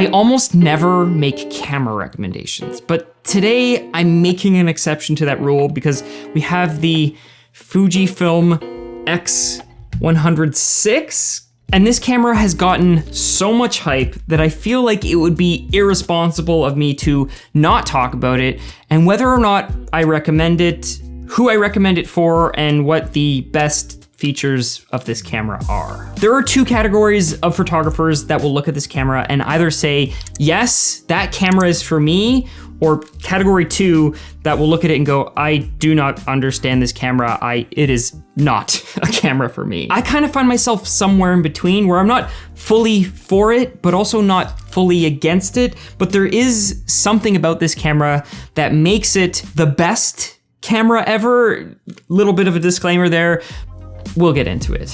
I almost never make camera recommendations, but today I'm making an exception to that rule because we have the Fujifilm X100VI, and this camera has gotten so much hype that I feel like it would be irresponsible of me to not talk about it, and whether or not I recommend it, who I recommend it for, and what the best features of this camera are. There are two categories of photographers that will look at this camera and either say, yes, that camera is for me, or category two that will look at it and go, I do not understand this camera. It is not a camera for me. I kind of find myself somewhere in between where I'm not fully for it, but also not fully against it. But there is something about this camera that makes it the best camera ever. Little bit of a disclaimer there. We'll get into it.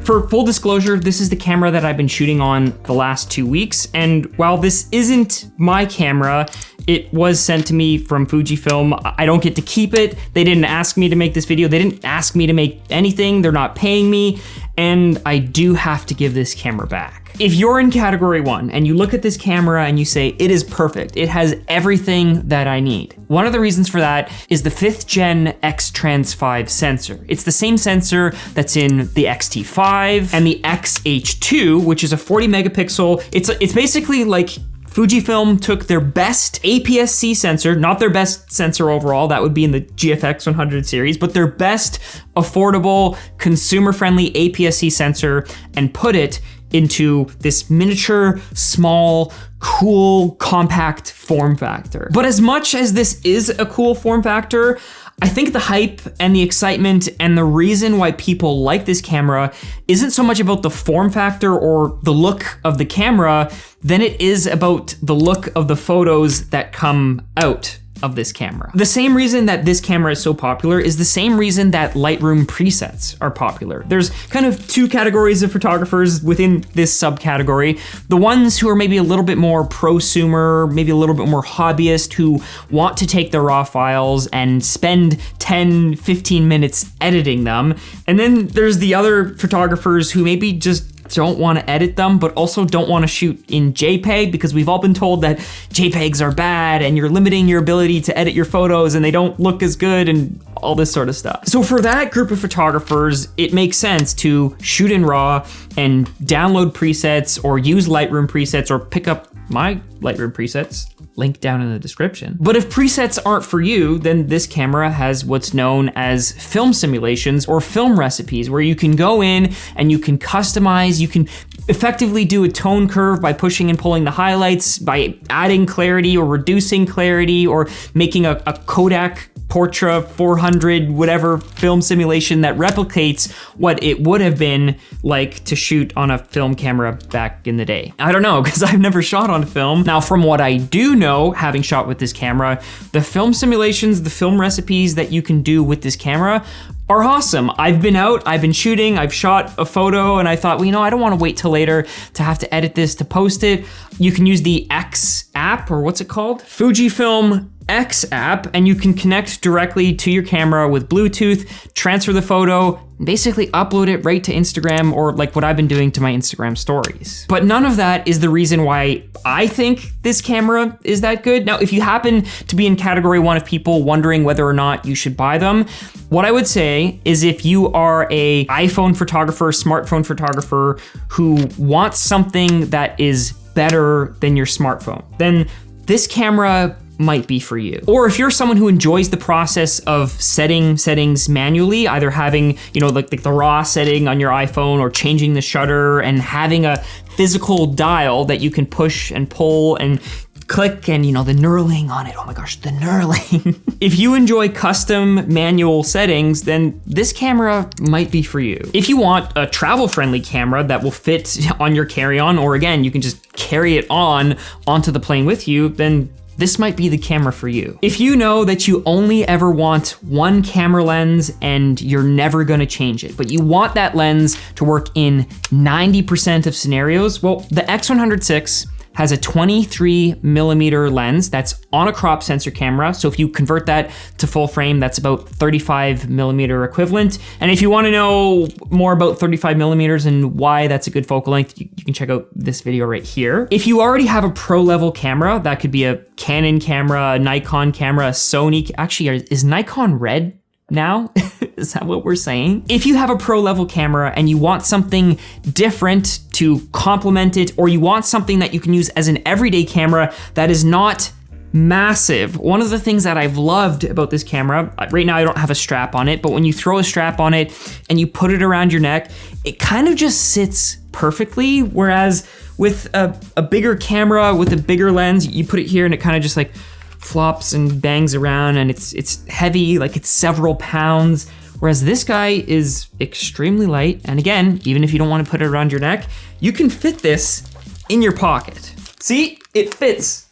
For full disclosure, this is the camera that I've been shooting on the last 2 weeks. And while this isn't my camera, it was sent to me from Fujifilm. I don't get to keep it. They didn't ask me to make this video. They didn't ask me to make anything. They're not paying me. And I do have to give this camera back. If you're in category one and you look at this camera and you say, it is perfect, it has everything that I need. One of the reasons for that is the 5th gen X-Trans5 sensor. It's the same sensor that's in the X-T5 and the X-H2, which is a 40 megapixel. It's basically like Fujifilm took their best APS-C sensor, not their best sensor overall, that would be in the GFX 100 series, but their best affordable, consumer-friendly APS-C sensor and put it into this miniature, small, cool, compact form factor. But as much as this is a cool form factor, I think the hype and the excitement and the reason why people like this camera isn't so much about the form factor or the look of the camera than it is about the look of the photos that come out of this camera. The same reason that this camera is so popular is the same reason that Lightroom presets are popular. There's kind of two categories of photographers within this subcategory. The ones who are maybe a little bit more prosumer, maybe a little bit more hobbyist, who want to take their raw files and spend 10, 15 minutes editing them. And then there's the other photographers who maybe just don't want to edit them, but also don't want to shoot in JPEG because we've all been told that JPEGs are bad and you're limiting your ability to edit your photos and they don't look as good and all this sort of stuff. So for that group of photographers, it makes sense to shoot in RAW and download presets or use Lightroom presets or pick up my Lightroom presets. Link down in the description. But if presets aren't for you, then this camera has what's known as film simulations or film recipes, where you can go in and you can customize, you can effectively do a tone curve by pushing and pulling the highlights, by adding clarity or reducing clarity, or making a Kodak Portra 400 whatever film simulation that replicates what it would have been like to shoot on a film camera back in the day. I don't know, because I've never shot on film. Now, from what I do know, having shot with this camera, the film simulations, the film recipes that you can do with this camera are awesome. I've been out, I've been shooting, I've shot a photo, and I thought, well, you know, I don't want to wait till later to have to edit this to post it. You can use the X app, or what's it called? Fujifilm X app, and you can connect directly to your camera with Bluetooth, transfer the photo, and basically upload it right to Instagram, or like what I've been doing to my Instagram stories. But none of that is the reason why I think this camera is that good. Now, if you happen to be in category one of people wondering whether or not you should buy them, what I would say is if you are a iPhone photographer, smartphone photographer who wants something that is better than your smartphone, then this camera might be for you. Or if you're someone who enjoys the process of setting settings manually, either having, you know, like the raw setting on your iPhone or changing the shutter and having a physical dial that you can push and pull and click and, you know, the knurling on it. Oh my gosh, the knurling. If you enjoy custom manual settings, then this camera might be for you. If you want a travel-friendly camera that will fit on your carry-on, or again, you can just carry it onto the plane with you, then this might be the camera for you. If you know that you only ever want one camera lens and you're never gonna change it, but you want that lens to work in 90% of scenarios, well, the X100VI has a 23mm lens that's on a crop sensor camera. So if you convert that to full frame, that's about 35mm equivalent. And if you want to know more about 35mm and why that's a good focal length, you can check out this video right here. If you already have a pro level camera, that could be a Canon camera, a Nikon camera, a Sony. Actually, is Nikon red now? Is that what we're saying? If you have a pro level camera and you want something different to complement it, or you want something that you can use as an everyday camera that is not massive. One of the things that I've loved about this camera, right now I don't have a strap on it, but when you throw a strap on it and you put it around your neck, it kind of just sits perfectly. Whereas with a bigger camera, with a bigger lens, you put it here and it kind of just like flops and bangs around, and it's heavy, like it's several pounds. Whereas this guy is extremely light. And again, even if you don't want to put it around your neck, you can fit this in your pocket. See, it fits.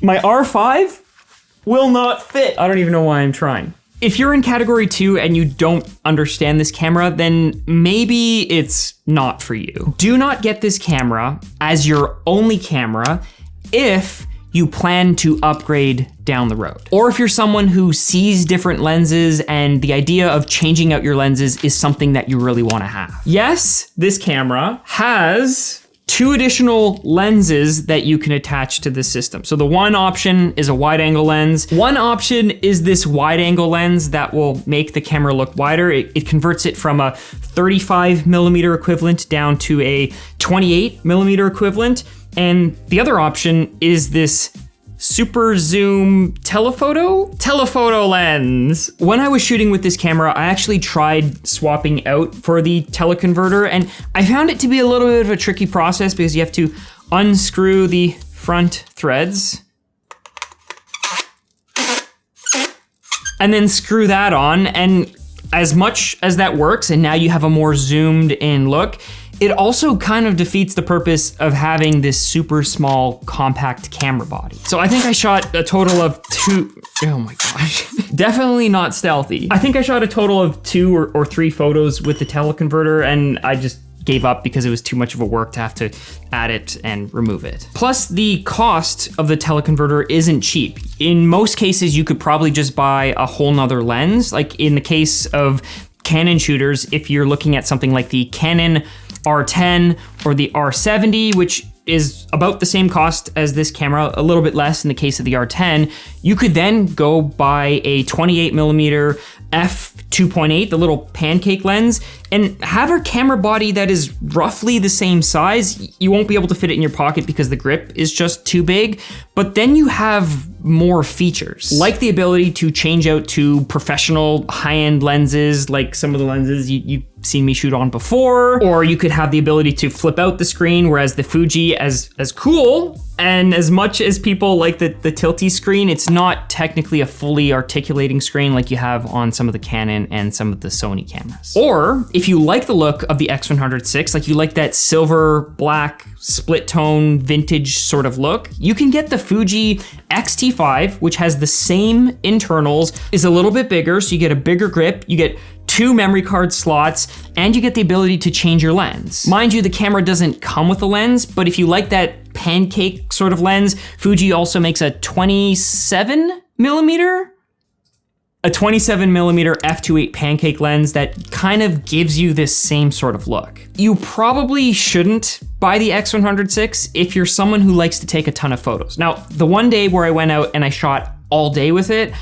My R5 will not fit. I don't even know why I'm trying. If you're in category 2 and you don't understand this camera, then maybe it's not for you. Do not get this camera as your only camera if you plan to upgrade down the road. Or if you're someone who sees different lenses and the idea of changing out your lenses is something that you really wanna have. Yes, this camera has 2 additional lenses that you can attach to the system. So the one option is a wide angle lens. One option is this wide angle lens that will make the camera look wider. It converts it from a 35mm equivalent down to a 28mm equivalent. And the other option is this super zoom telephoto lens. When I was shooting with this camera, I actually tried swapping out for the teleconverter, and I found it to be a little bit of a tricky process because you have to unscrew the front threads and then screw that on. And as much as that works, and now you have a more zoomed in look, it also kind of defeats the purpose of having this super small compact camera body. So I think I shot a total of 2, oh my gosh. Definitely not stealthy. I think I shot a total of 2 or 3 photos with the teleconverter, and I just gave up because it was too much of a work to have to add it and remove it. Plus, the cost of the teleconverter isn't cheap. In most cases, you could probably just buy a whole nother lens. Like in the case of Canon shooters, if you're looking at something like the Canon R10 or the R70, which is about the same cost as this camera, a little bit less in the case of the R10, you could then go buy a 28mm f2.8, the little pancake lens, and have a camera body that is roughly the same size. You won't be able to fit it in your pocket because the grip is just too big, but then you have more features, like the ability to change out to professional high-end lenses, like some of the lenses you've seen me shoot on before, or you could have the ability to flip out the screen, whereas the Fuji, as cool and as much as people like the tilty screen, it's not technically a fully articulating screen like you have on some of the Canon and some of the Sony cameras. Or if you like the look of the X100VI, like you like that silver, black, split tone, vintage sort of look, you can get the Fuji X-T5, which has the same internals, is a little bit bigger, so you get a bigger grip, you get 2 memory card slots, and you get the ability to change your lens. Mind you, the camera doesn't come with a lens, but if you like that pancake sort of lens, Fuji also makes a 27mm f2.8 pancake lens that kind of gives you this same sort of look. You probably shouldn't buy the X100VI if you're someone who likes to take a ton of photos. Now, the one day where I went out and I shot all day with it,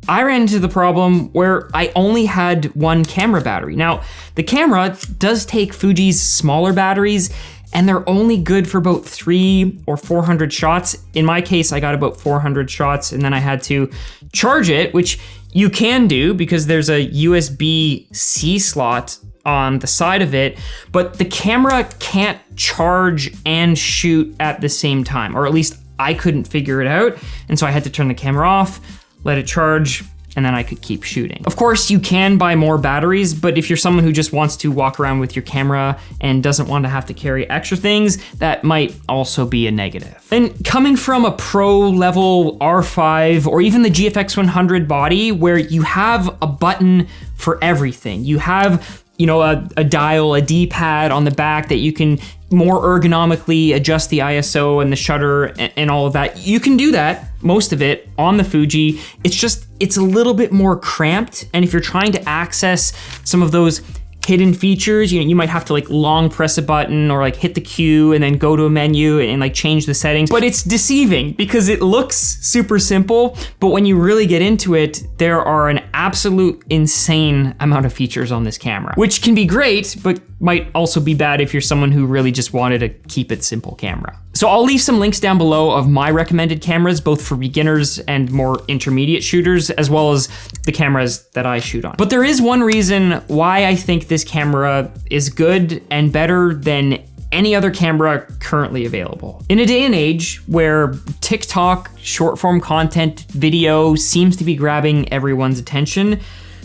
I ran into the problem where I only had 1 camera battery. Now, the camera does take Fuji's smaller batteries, and they're only good for about 300 or 400 shots. In my case, I got about 400 shots, and then I had to charge it, which you can do because there's a USB-C slot on the side of it, but the camera can't charge and shoot at the same time, or at least I couldn't figure it out. And so I had to turn the camera off, let it charge, and then I could keep shooting. Of course, you can buy more batteries, but if you're someone who just wants to walk around with your camera and doesn't want to have to carry extra things, that might also be a negative. And coming from a pro level R5 or even the GFX 100 body, where you have a button for everything, you have you know, a dial, a D-pad on the back that you can more ergonomically adjust the ISO and the shutter and all of that. You can do that, most of it, on the Fuji. It's a little bit more cramped. And if you're trying to access some of those hidden features, you might have to like long press a button or like hit the Q and then go to a menu and like change the settings. But it's deceiving because it looks super simple, but when you really get into it, there are an absolute insane amount of features on this camera, which can be great, but might also be bad if you're someone who really just wanted a keep it simple camera. So I'll leave some links down below of my recommended cameras, both for beginners and more intermediate shooters, as well as the cameras that I shoot on. But there is one reason why I think this camera is good and better than any other camera currently available. In a day and age where TikTok, short form content, video seems to be grabbing everyone's attention,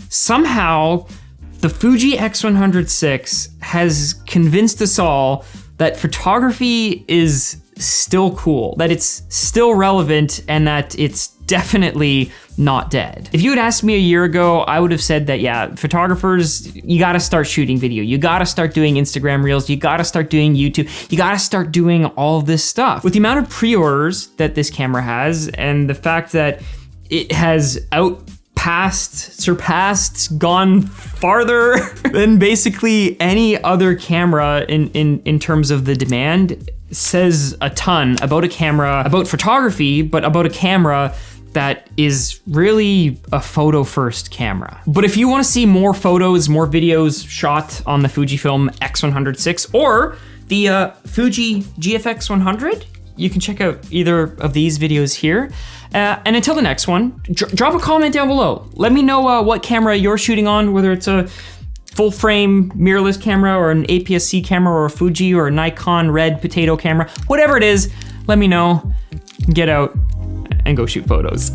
somehow the Fuji X100VI has convinced us all that photography is still cool, that it's still relevant, and that it's definitely not dead. If you had asked me a year ago, I would have said that, yeah, photographers, you gotta start shooting video. You gotta start doing Instagram Reels. You gotta start doing YouTube. You gotta start doing all of this stuff. With the amount of pre-orders that this camera has, and the fact that it has surpassed, gone farther than basically any other camera in terms of the demand, says a ton about a camera, about photography, but about a camera that is really a photo first camera. But if you want to see more photos, more videos shot on the Fujifilm X100VI or the Fuji GFX 100, you can check out either of these videos here. And until the next one, drop a comment down below. Let me know what camera you're shooting on, whether it's a full frame mirrorless camera or an APS-C camera or a Fuji or a Nikon red potato camera. Whatever it is, let me know. Get out and go shoot photos.